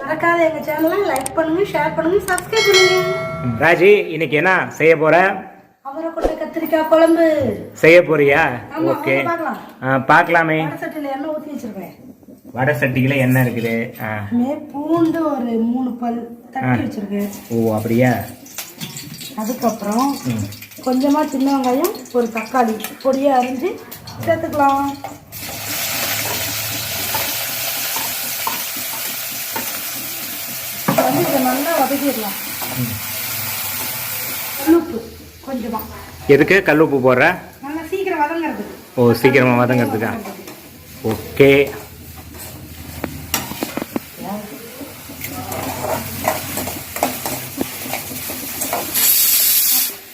மறக்காத எங்க சேனலை லைக் பண்ணுங்க, ஷேர் பண்ணுங்க, சப்ஸ்கிரைப் பண்ணுங்க. ராஜி, இன்னைக்கு என்ன செய்ய போற? அவரைக்கொட்டை கத்திரிக்காய் குழம்பு செய்ய போறியா? ஓகே, பார்க்கலாமே. வடை சட்டியில எண்ணெய் ஊற்றி வச்சிருக்கேன். வடை சட்டியில என்ன இருக்குது? பூண்டு ஒரு 3 பல் தட்டி வச்சிருக்கேன். ஓ அப்படியா? அதுக்கப்புறம் கொஞ்சமா சின்ன வெங்காயம், ஒரு தக்காளி பொடியா அரிஞ்சு சேர்த்துக்கலாம். வந்து இதை நல்லா வதக்கிடலாம். கல்லுப்பு கொஞ்சமா. எதுக்கு கல்லுப்பு போடுற? நல்லா சீக்கிரம் வதங்கிறதுக்கு. ஓ, சீக்கிரமா வதங்கிறதுக்கா? ஓகே.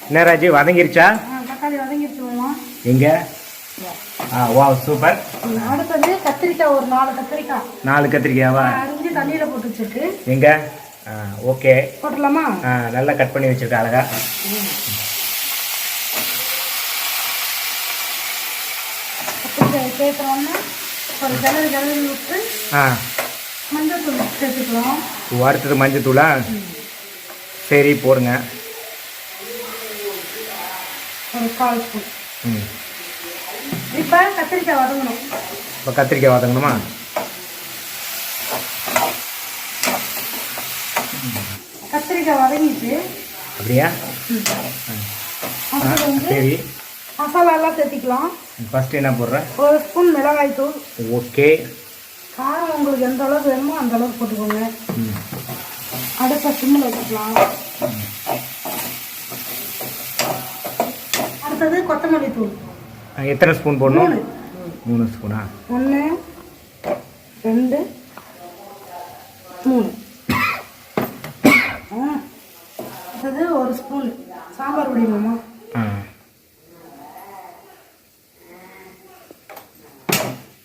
என்ன ராஜி, வதங்கிருச்சா? தக்காளி வதங்கிருச்சுமா? எங்க? Wow, super. அடுத்தது கத்திரிக்காய், ஒரு 4 கத்திரிக்காய். 4 கத்திரிக்காவா? அரிஞ்சு தண்ணியில போட்டு வச்சிருக்கு. எங்க? ஓகே, போட்டுடலாமா? நல்லா கட் பண்ணி வச்சிருக்க அழகா. கத்திரிக்காய் சேர்த்தோம்னா ஒரு கிளறி விட்டு மஞ்சள் தூள் சேர்த்துக்கலாம். அடுத்தது மஞ்சள் தூளா? சரி, போடுங்க. ஒரு 1/4 ஸ்பூன். இப்போ கத்திரிக்காய் வதங்கணும். இப்போ கத்திரிக்காய் வதங்கணுமா? கத்திரிக்காய் வதங்கிட்டு அப்படியா? சரி, மசாலாலாம் சேர்த்திக்கலாம். ஃபர்ஸ்ட் என்ன போடுற? 1 ஸ்பூன் மிளகாய் தூள். ஓகே. காரம் உங்களுக்கு எந்த அளவுக்கு வேணுமோ அந்த அளவுக்கு போட்டுக்கோங்க. அடுப்பை சிம்மில் வச்சுக்கலாம். அடுத்தது கொத்தமல்லி தூள். எத்தனை ஸ்பூன் போடணும்? 3 ஸ்பூனா? 1 2 3. அடுத்தது 1 ஸ்பூன் சாம்பார் பொடி மாமா.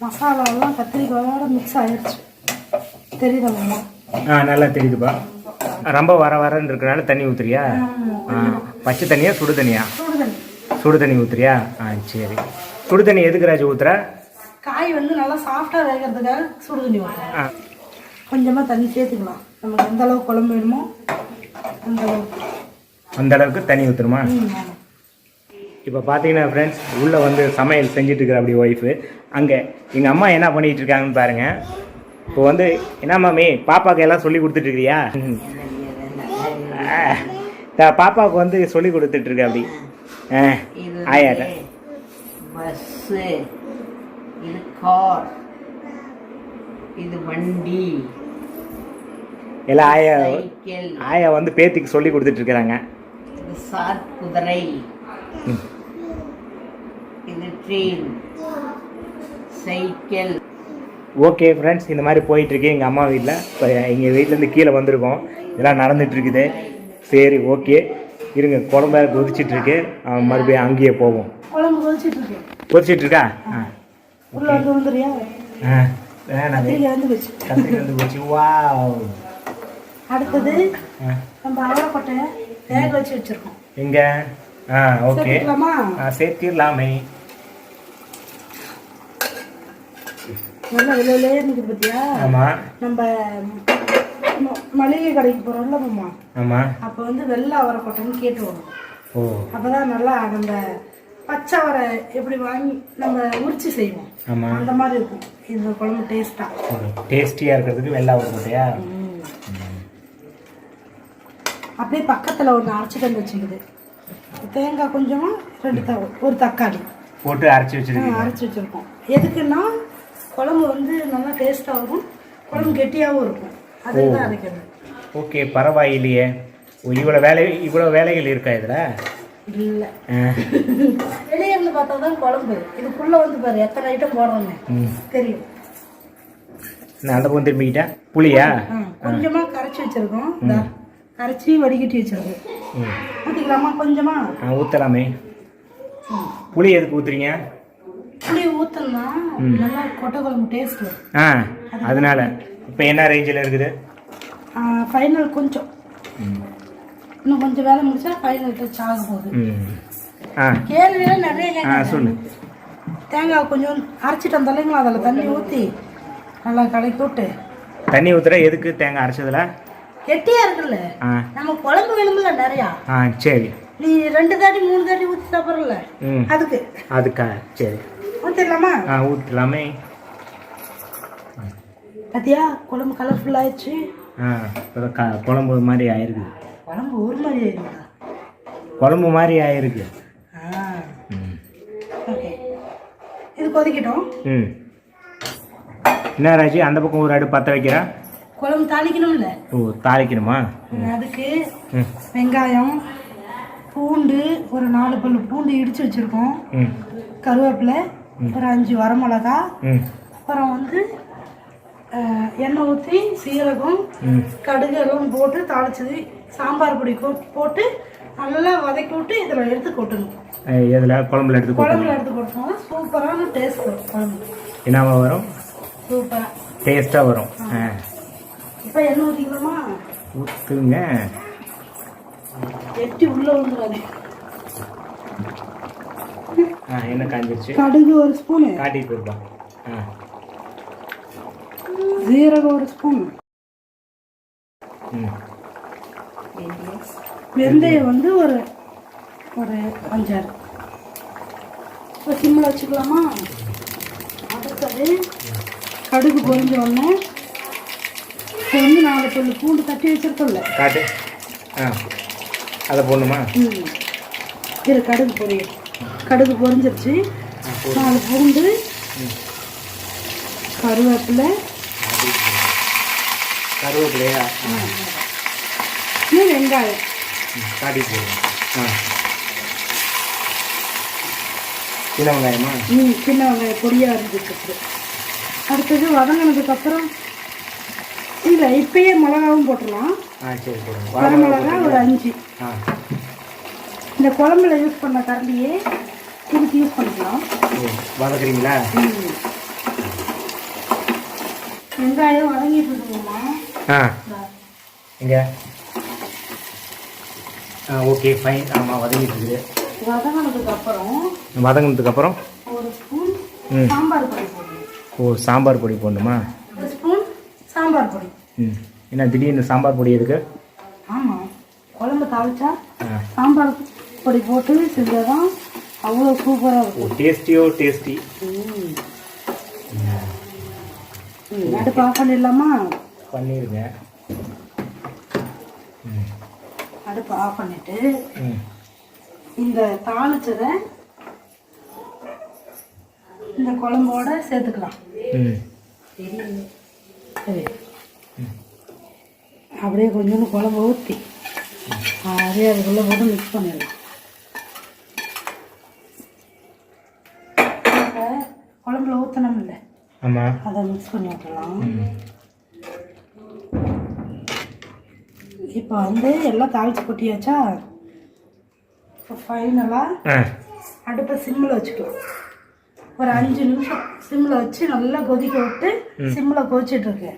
மசாலாலாம் கத்திரிக்காயோட மிக்ஸ் ஆயிடுச்சு. தெரியுதா மாமா? நல்லா தெரியுதுப்பா. ரொம்ப வரன்னு இருக்கனால தண்ணி ஊற்றுறியா? பச்சை தண்ணியா சுடு தண்ணியா? சுடு தண்ணி ஊற்றுறியா? சரி. சுடு தண்ணி எதுக்கு ராஜு ஊற்றுற? காய் வந்து நல்லா சாஃப்டாக வேகிறதுக்காக சுடு தண்ணி ஊற்றுறேன். கொஞ்சமாக தண்ணி சேர்த்துக்கலாம். நமக்கு எந்த அளவுக்கு குழம்பு வேணுமோ அந்த அளவுக்கு தண்ணி ஊற்றுருமா? இப்போ பார்த்தீங்கன்னா ஃப்ரெண்ட்ஸ், உள்ளே வந்து சமையல் செஞ்சுட்டு இருக்கிற அப்படி ஒய்ஃபு. அங்கே எங்கள் அம்மா என்ன பண்ணிகிட்டு இருக்காங்கன்னு பாருங்கள். இப்போ வந்து என்ன மாமி, பாப்பாவுக்கு எல்லாம் சொல்லி கொடுத்துட்ருக்கிறியா? பாப்பாவுக்கு வந்து சொல்லி கொடுத்துட்ருக்க அப்படி. ஆயாட்ட பஸ்ஸு, இது கார், இது வண்டி எல்லாம் ஆயா வந்து பேத்திக்கு சொல்லி கொடுத்துட்ருக்குறாங்க. இது சார் குதிரை, இது ட்ரெயின், சைக்கிள். ஓகே ஃப்ரெண்ட்ஸ், இந்த மாதிரி போயிட்டுருக்கு எங்கள் அம்மா வீட்டில். இப்போ எங்கள் வீட்டிலேருந்து கீழே வந்திருக்கோம். இதெல்லாம் நடந்துகிட்ருக்குது. சரி, ஓகே, இருங்க. குழம்பு கொதிச்சிட்ருக்கு. மறுபடியும் அங்கேயே போவோம். குழம்பு கொதிச்சிட்ருக்கு. கொதிச்சிட்ருக்கா? கத்திரிக்காய் போச்சு. வாவ். அடுத்தது நம்ம அவரைக்கொட்டையை வேக வச்சு வச்சிருக்கோம். எங்க? ஓகே, சேர்த்திடலாமே. நல்லா விலையிலே இருக்குது பார்த்தியா? ஆமாம். நம்ம மளிகை கடைக்கு போகிறோம்ல மாமா. ஆமாம். அப்போ வந்து வெள்ளை அவரைக்கொட்டைன்னு கேட்டு வரும். ஓ. அப்போ தான் நல்லா நம்ம பச்சை அவரை எப்படி வாங்கி நம்ம உரிச்சு செய்வோம். ஆமாம், அந்த மாதிரி இருக்கும் இந்த குழம்பு. டேஸ்டியாக இருக்கிறதுக்கு வெள்ளை அவரைக்கொட்டையா? அப்படியே பக்கத்தில் ஒன்று அரைச்சிட்டு வந்து வச்சுக்குது. தேங்காய் கொஞ்சமாக 1 தக்காளி போட்டு அரைச்சி வச்சுருக்கோம். எதுக்குன்னா குழம்பு வந்து நல்லா டேஸ்ட்டாக இருக்கும், குழம்பு கெட்டியாகவும் இருக்கும். அதுதான் அரைக்கிறது. ஓகே, பரவாயில்லையே. இவ்வளோ வேலைகள் இருக்கா இதில்? இல்லை, வெளியே இருந்து பார்த்தா தான் குழம்பு. இதுக்குள்ளே வந்து பாரு எத்தனை ஐட்டம் போடுறாங்க தெரியும். நான் அந்த பக்கம் திரும்பிக்கிட்டேன். புளியா? கொஞ்சமாக கரைச்சி வச்சுருக்கோம். கரைச்சி வடிகட்டி வச்சிருக்கோம். ஊற்றிக்கலாமா? கொஞ்சமாக ஊற்றலாமே. புளி எதுக்கு ஊற்றுறீங்க? புளி ஊற்றணும்னா நல்லா கொட்டை குழம்பு டேஸ்ட் வரும். அதனால. இப்போ என்ன ரேஞ்சில் இருக்குது? ஃபைனல் கொஞ்சம் இன்னும் கொஞ்சம் வேலை முடிச்சா ஃபைனல் டச் ஆக போகுது. கேள்வியெல்லாம் நிறைய சொல்லு. தேங்காய் கொஞ்சம் அரைச்சிட்டு வந்தாலும் அதில் தண்ணி ஊற்றி நல்லா கலக்கி விட்டு தண்ணி ஊற்றுற எதுக்கு தேங்காய் அரைச்சதுல? கெட்டியா இருக்குல்ல, ஆ நம்ம குழம்பு வேணும்ல நிறையா, ஆ சரி. நீ 2 தாட்டி 3 தாட்டி ஊற்றி சாப்பிட்றல, ம் அதுக்கு அதுக்கா சரி ஊற்றிடலாமா? ஆ ஊற்றலாமே. பார்த்தியா குழம்பு கலர்ஃபுல் ஆயிடுச்சு. ஆ இப்போ குழம்பு மாதிரி ஆயிருக்கு. குழம்பு ஒரு மாதிரி ஆயிருந்தா குழம்பு மாதிரி ஆயிருக்கு. ம் ஓகே, இது கொதிக்கட்டும். ம் என்ன ராஜி அந்த பக்கம் ஒரு அடுப்பு பற்ற வைக்கிறா? குழம்பு தாளிக்கணும்ல. ஓ தாளிக்கணுமா? அதுக்கு ம் வெங்காயம், பூண்டு, ஒரு 4 பல்லு பூண்டு இடித்து வச்சுருக்கோம், ம் கருவேப்பிலை, ஒரு 5 வரமிளகா, ம் அப்புறம் வந்து எண்ணெய் ஊற்றி சீரகம், ம் கடுகு எல்லாம் போட்டு தாளிச்சது, சாம்பார் பொடி போட்டு நல்லா வதக்கி விட்டு இதில் எடுத்து கொட்டணும். எதில்? குழம்புல எடுத்து குழம்புல எடுத்து கொட்டினோம்னா சூப்பரான டேஸ்ட் வரும். குழம்பு என்னவா வரும்? சூப்பராக டேஸ்ட்டாக வரும். ஆ இப்போ எண்ணெய் ஊற்றிக்கலாமா? ஊற்றுங்க. எட்டி உள்ளே விழுந்துடாது. ஆ எண்ணெய் காஞ்சிருச்சு. கடுகு 1 ஸ்பூனு, காட்டிட்டு இருப்பா. ஆ ஜீரகம் 1 ஸ்பூன், ம் வெந்தயம் வந்து ஒரு 5-6. இப்போ சிம்மில் வச்சுக்கலாமா? அடுத்தது கடுகு பொரிஞ்ச உடனே இப்போ வந்து 4 பல்லு பூண்டு தட்டி வச்சிருக்கோம்ல, காட்டு. ஆ அதை போடணுமா? இரு கடுகு பொரியும். கடுகு பொரிஞ்சிருச்சு. 4 பூண்டு, கருவேப்பிலை, கருவேப்பிலையா? வெங்காயம் காட்டி போடுங்க. ஆ சின்ன வெங்காயமா? சின்ன வெங்காயம் பொடியாக இருந்துச்சு. அடுத்தது வதங்கினதுக்கப்புறம் இல்லை இப்பயே மிளகாவும் போட்டுடலாம். ஆ சரி போடுங்க. வரமிளகா ஒரு 5. ஆ இந்த குழம்புல யூஸ் பண்ண கரண்டியே இதுக்கு யூஸ் பண்ணிக்கலாம். வதக்குறீங்களா? வெங்காயம் வதங்கிட்டு இருக்குமா? ஆ இங்கே ஆ ஓகே ஃபைன். ஆமாம் வதங்கிட்டு இருக்குது. வதங்கினதுக்கப்புறம் ஒரு ஸ்பூன் சாம்பார் பொடி போடணும். ஓ சாம்பார் பொடி போடணுமா? 1 ஸ்பூன் சாம்பார் பொடி. ம் என்ன திடீர்னு சாம்பார் பொடி எதுக்கு? ஆமாம், குழம்பு தாளிச்சா சாம்பார் பொடி போட்டு செஞ்சால் தான் அவ்வளோ சூப்பராக இருக்கும். டேஸ்டியோ டேஸ்டி. அடுப்பு ஆஃப் பண்ணிடலாமா? பண்ணிடுங்க. அடுப்பு ஆஃப் பண்ணிட்டு இந்த தாளிச்சதை இந்த குழம்போட சேர்த்துக்கலாம். சரி, அப்படியே கொஞ்சோண்டு குழம்பு ஊற்றி அப்படியே அதுக்குள்ளே போட்டு மிக்ஸ் பண்ணிடலாம். குழம்புல ஊற்றணும் இல்லை, ஆமாம் அதை மிக்ஸ் பண்ணி விட்டுலாம். இப்போ வந்து எல்லாம் தாளிச்சு கொட்டியாச்சா? இப்போ ஃபைனலாக அடுப்பை சிம்மில் வச்சுக்கலாம். ஒரு 5 நிமிஷம் சிம்மில் வச்சு நல்லா கொதிக்க விட்டு சிம்மில் கொதிச்சிட்ருக்கு.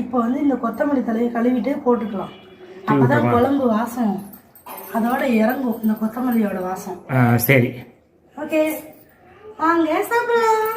இப்போ வந்து இந்த கொத்தமல்லி தலையை கழுவிட்டு போட்டுக்கலாம். அப்போ தான் குழம்பு வாசம் அதோட இறங்கும், இந்த கொத்தமல்லியோட வாசம். சரி ஓகே, வாங்க சாப்பிடலாம்.